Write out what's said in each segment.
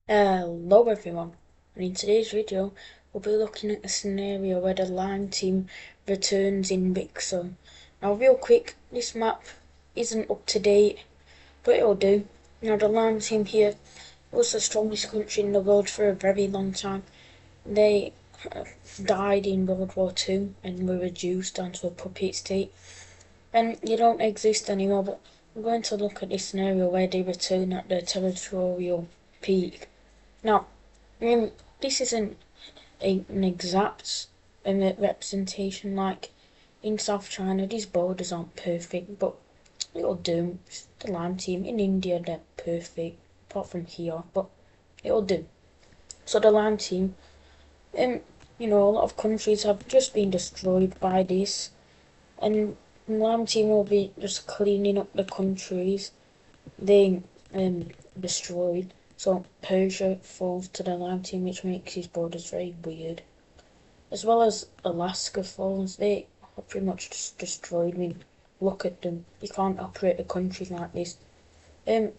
Hello everyone, and in today's video we'll be looking at a scenario where the Lime team returns in Wicso. Now real quick, this map isn't up to date, but it'll do. Now the Lime team here was the strongest country in the world for a very long time. They died in World War II and were reduced down to a puppet state, and they don't exist anymore, but we're going to look at this scenario where they return at their territorial peak. Now, this isn't an exact representation. Like in South China, these borders aren't perfect, but it'll do. It's the Lime team in India, they're perfect, apart from here, but it'll do. So the Lime team, a lot of countries have just been destroyed by this, and the Lime team will be just cleaning up the countries they destroyed. So Persia falls to the Lime team, which makes his borders very weird. As well as Alaska falls, they are pretty much just destroyed. I mean, look at them. You can't operate a country like this.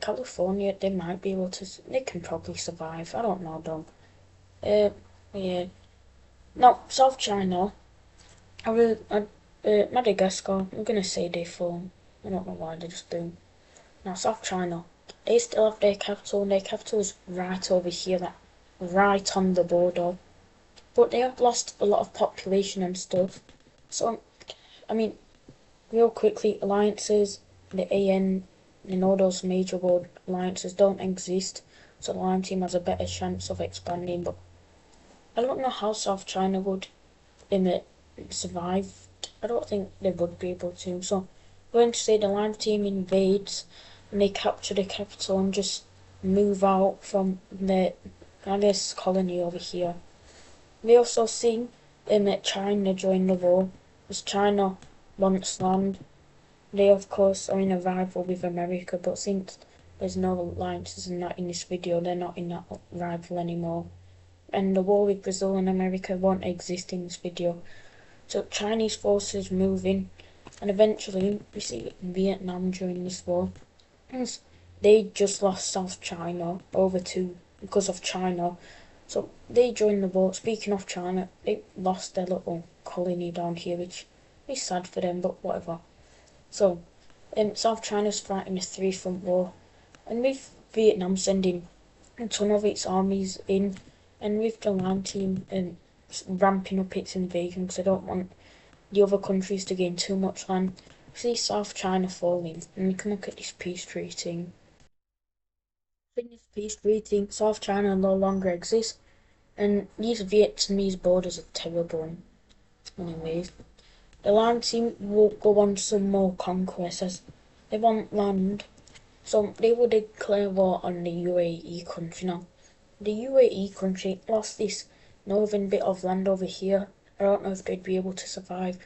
California, they might be able to. They can probably survive. I don't know though. Yeah. Now South China, Madagascar. I'm gonna say they fall. I don't know why they just do. Now South China, they still have their capital, and their capital is right over here, like right on the border. But they have lost a lot of population and stuff. So, I mean, real quickly, alliances, the AN, and all those major world alliances don't exist. So the Lime team has a better chance of expanding. But I don't know how South China would survive. I don't think they would be able to. So I'm going to say the Lime team invades and they capture the capital and just move out from the, I guess, colony over here. We also see China join the war, as China wants land. They of course are in a rival with America, but since there's no alliances and that in this video, they're not in that rival anymore. And the war with Brazil and America won't exist in this video. So Chinese forces move in, and eventually we see Vietnam join this war. They just lost South China because of China. So they joined the war. Speaking of China, they lost their little colony down here, which is sad for them, but whatever. So, South China's fighting a three-front war, and with Vietnam sending a ton of its armies in, and with the Lime team ramping up its invasion because they don't want the other countries to gain too much land. We see South China falling, and we can look at this peace treaty. In this peace treaty, South China no longer exists, and these Vietnamese borders are terrible. Anyways, the Lime team will go on some more conquests as they want land, so they will declare war on the UAE country. Now, the UAE country lost this northern bit of land over here. I don't know if they'd be able to survive.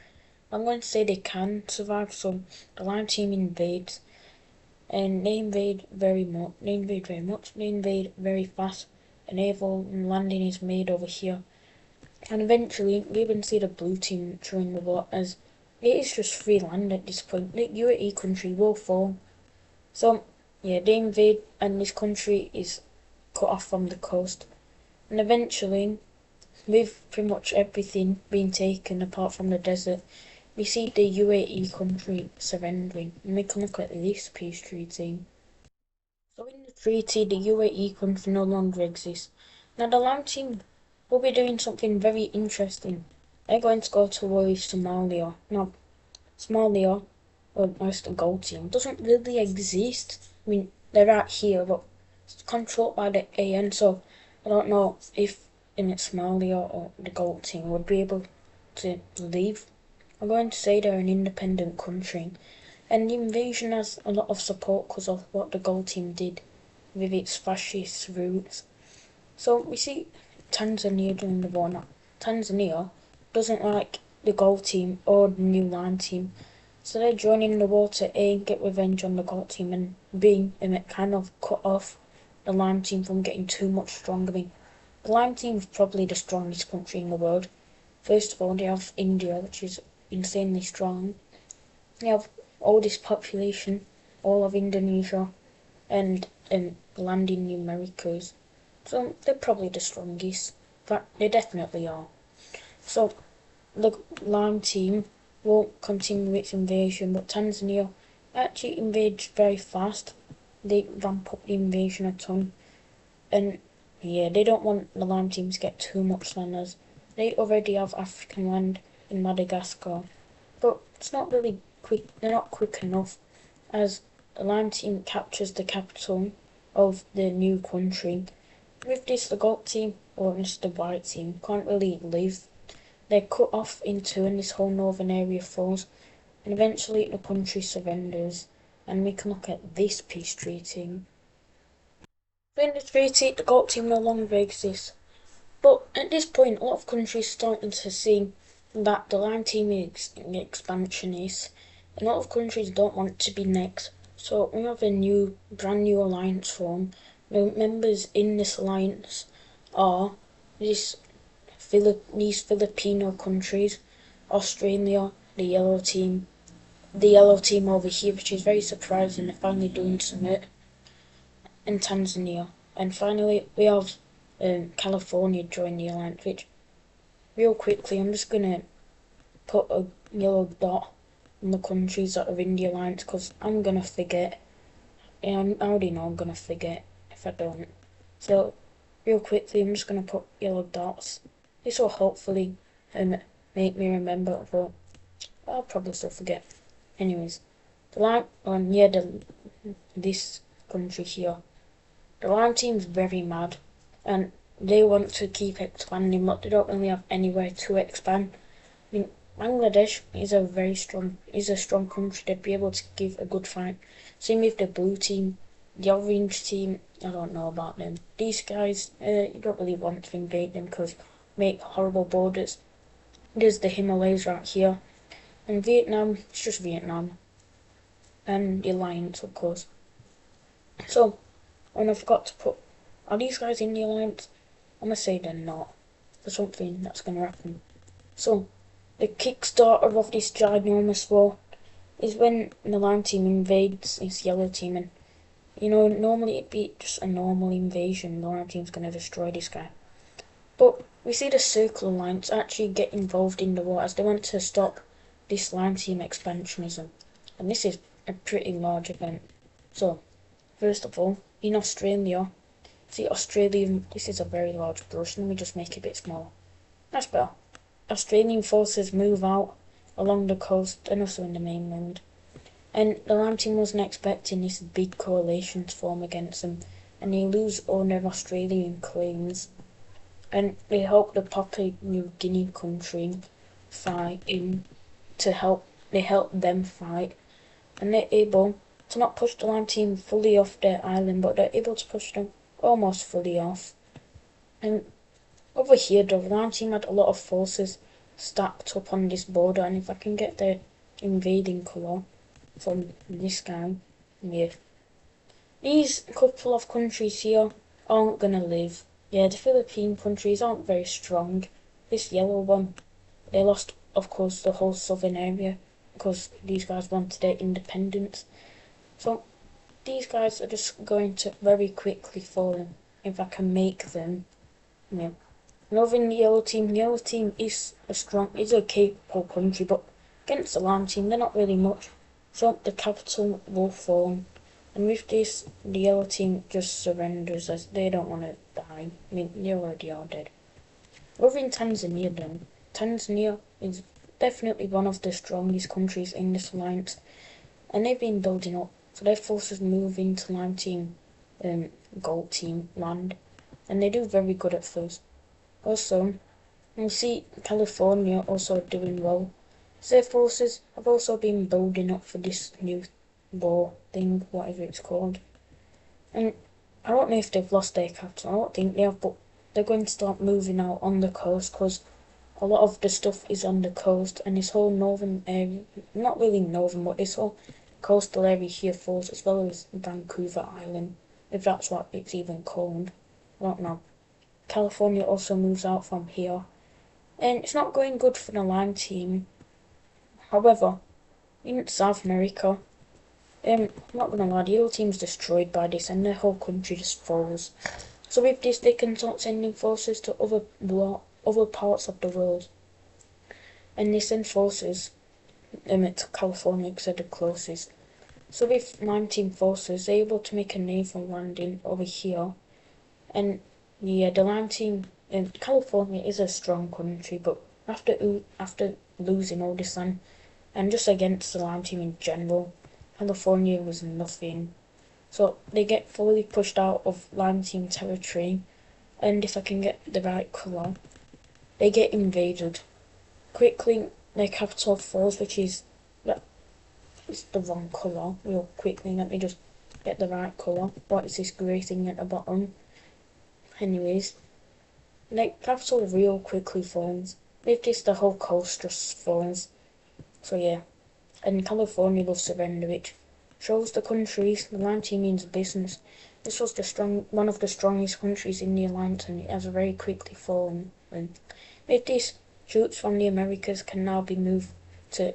I'm going to say they can survive, so the Lime team invades, and they invade very much, they invade very fast, and naval landing is made over here. And eventually, we even see the blue team join the war, as it is just free land at this point. The UAE country will fall. So, yeah, they invade, and this country is cut off from the coast. And eventually, with pretty much everything being taken apart from the desert, we see the UAE country surrendering, and we can look at this peace treaty. So in the treaty, the UAE country no longer exists. Now the Lime team will be doing something very interesting. They're going to go to war with Somalia. Now, Somalia, or most the gold team, doesn't really exist. I mean, they're right here, but it's controlled by the AN, so I don't know if in Somalia or the gold team would be able to leave. I'm going to say they're an independent country, and the invasion has a lot of support because of what the gold team did with its fascist roots. So we see Tanzania doing the war now. Tanzania doesn't like the gold team or the new Lime team, so they're joining the war to A, get revenge on the gold team, and B, kind of cut off the Lime team from getting too much stronger. I mean, the Lime team is probably the strongest country in the world. First of all, they have India, which is insanely strong. They have oldest population, all of Indonesia, and land in the Americas. So they're probably the strongest. In fact, they definitely are. So the Lime team won't continue its invasion, but Tanzania actually invades very fast. They ramp up the invasion a ton. And yeah, they don't want the Lime team to get too much land as they already have African land in Madagascar. But it's not really quick, they're not quick enough, as the Lime team captures the capital of the new country. With this, the Gold team, or just the White team, can't really live. They're cut off in two and this whole northern area falls, and eventually the country surrenders. And we can look at this peace treaty. So in the treaty, the Gold team no longer exists. But at this point, a lot of countries starting to see that the Lime team is expansionist, and a lot of countries don't want to be next. So we have a brand new alliance form. The members in this alliance are these Filipino countries, Australia, the yellow team over here, which is very surprising. They're finally doing something, and Tanzania. And finally, we have California join the alliance, which, real quickly, I'm just going to put a yellow dot on the countries that are in the alliance, because I'm going to forget. I already know I'm going to forget if I don't. So, real quickly, I'm just going to put yellow dots. This will hopefully make me remember, but I'll probably still forget. Anyways, this country here, the Lime team's very mad, and they want to keep expanding, but they don't really have anywhere to expand. I mean, Bangladesh is a strong country. They'd be able to give a good fight. Same with the blue team, the orange team. I don't know about them. These guys, you don't really want to invade them because make horrible borders. There's the Himalayas right here, and Vietnam. It's just Vietnam, and the alliance, of course. So, and I forgot to put, are these guys in the alliance? I'm gonna say they're not, for something that's gonna happen. So, the kickstarter of this ginormous war is when the Lime team invades this yellow team, and normally it'd be just a normal invasion. The Lime team's gonna destroy this guy. But we see the Circle Alliance actually get involved in the war as they want to stop this Lime team expansionism. And this is a pretty large event. So, first of all, in Australia, this is a very large brush. Let me just make it a bit smaller. That's better. Australian forces move out along the coast and also in the mainland. And the Lime team wasn't expecting this big coalition to form against them, and they lose all their Australian claims. And they help the Papua New Guinea country fight they help them fight, and they're able to not push the Lime team fully off their island, but they're able to push them almost fully off. And over here, the Lime team had a lot of forces stacked up on this border, and if I can get the invading colour from this guy, yeah. These couple of countries here aren't gonna live. Yeah, the Philippine countries aren't very strong. This yellow one, they lost, of course, the whole southern area because these guys wanted their independence. So these guys are just going to very quickly fall if I can make them. Yeah. And over in the yellow team is a capable country, but against the Lime team, they're not really much. So the capital will fall. And with this, the yellow team just surrenders as they don't want to die. I mean, they already are dead. Over in Tanzania then, Tanzania is definitely one of the strongest countries in this alliance. And they've been building up. So their forces move into Lime team, Gold team land. And they do very good at first. Also, you see California also doing well. So their forces have also been building up for this new war thing, whatever it's called. And I don't know if they've lost their capital. I don't think they have, but they're going to start moving out on the coast because a lot of the stuff is on the coast, and this whole northern area, not really northern, but this whole coastal area here falls, as well as Vancouver Island, if that's what it's even called. I don't know. California also moves out from here, and it's not going good for the Lime team. However, in South America, I'm not gonna lie, the yellow team's destroyed by this, and their whole country just falls. So with this, they can start sending forces to other parts of the world, and they send forces to California because they're the closest. So with 19 forces, they're able to make a naval landing over here. And yeah, the Lime team in California is a strong country, but after losing all this land, and just against the Lime team in general, California was nothing. So they get fully pushed out of Lime team territory, and if I can get the right colour, they get invaded. Quickly, their capital falls, which is it's the wrong colour. Real quickly, let me just get the right colour. What is this grey thing at the bottom? Anyways, their capital real quickly falls. With this, the whole coast just falls. So yeah, and California will surrender, which shows the countries the Lime team means business. This was one of the strongest countries in the alliance, and it has very quickly fallen. And with this, troops from the Americas can now be moved to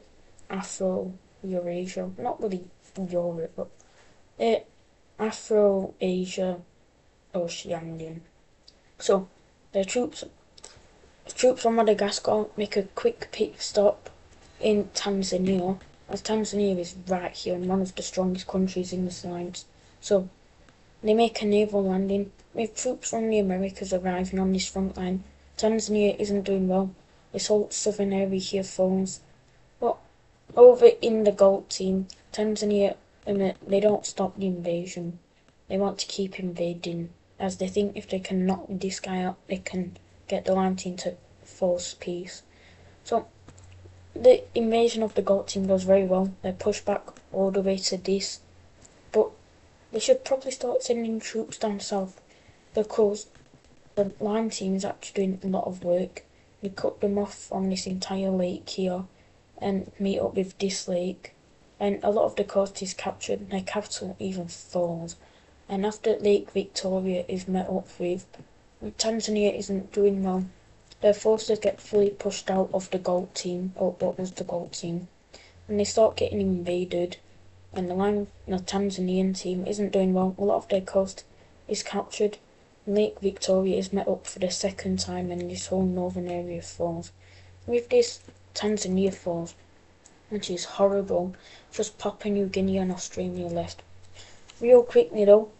Afro-Eurasia, not really Europe, but Afro-Asia, Oceania. So the troops from Madagascar make a quick pit stop in Tanzania, as Tanzania is right here and one of the strongest countries in this alliance. So they make a naval landing. With troops from the Americas arriving on this front line, Tanzania isn't doing well. This whole southern area here falls. But over in the Gold team, Tanzania, they don't stop the invasion. They want to keep invading, as they think if they can knock this guy out, they can get the Lime team to force peace. So the invasion of the Gold team goes very well. They push back all the way to this, but they should probably start sending troops down south, because the Lime team is actually doing a lot of work. We cut them off from this entire lake here and meet up with this lake, and a lot of the coast is captured and their capital even falls. And after Lake Victoria is met up with, Tanzania isn't doing well. Their forces get fully pushed out of the Gold team, or what was the Gold team, and they start getting invaded, and the Tanzanian team isn't doing well. A lot of their coast is captured. Lake Victoria is met up for the second time, and this whole northern area falls. With this, Tanzania falls, which is horrible. Just Papua New Guinea and Australia left. Real quickly though,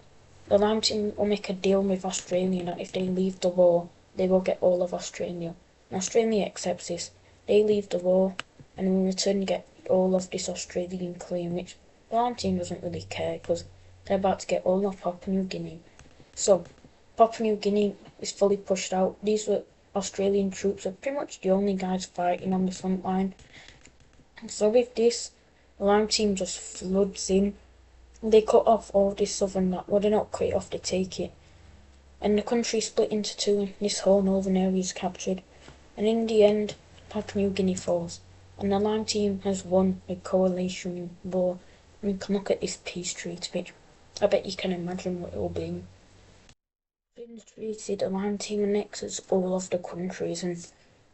the Lime team will make a deal with Australia that if they leave the war, they will get all of Australia. And Australia accepts this. They leave the war, and in return get all of this Australian claim, which the Lime team doesn't really care, because they're about to get all of Papua New Guinea. So, Papua New Guinea is fully pushed out. These were Australian troops, are pretty much the only guys fighting on the front line. So with this, the Lime team just floods in. They cut off all this southern map. Well, they don't cut it off, they take it. And the country split into two, and this whole northern area is captured. And in the end, Papua New Guinea falls. And the Lime team has won a coalition war. And you can look at this peace treaty, which I bet you can imagine what it will be. Been treated, the Lime team annexes all of the countries, and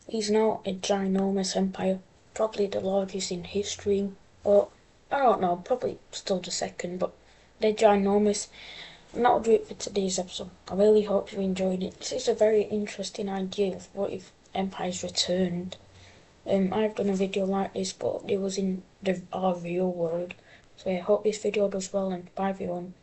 he's now a ginormous empire, probably the largest in history, or I don't know, probably still the second, but they're ginormous. And that'll do it for today's episode. I really hope you enjoyed it. This is a very interesting idea of what if empires returned. I've done a video like this, but it was in our real world. So I hope this video does well, and bye everyone.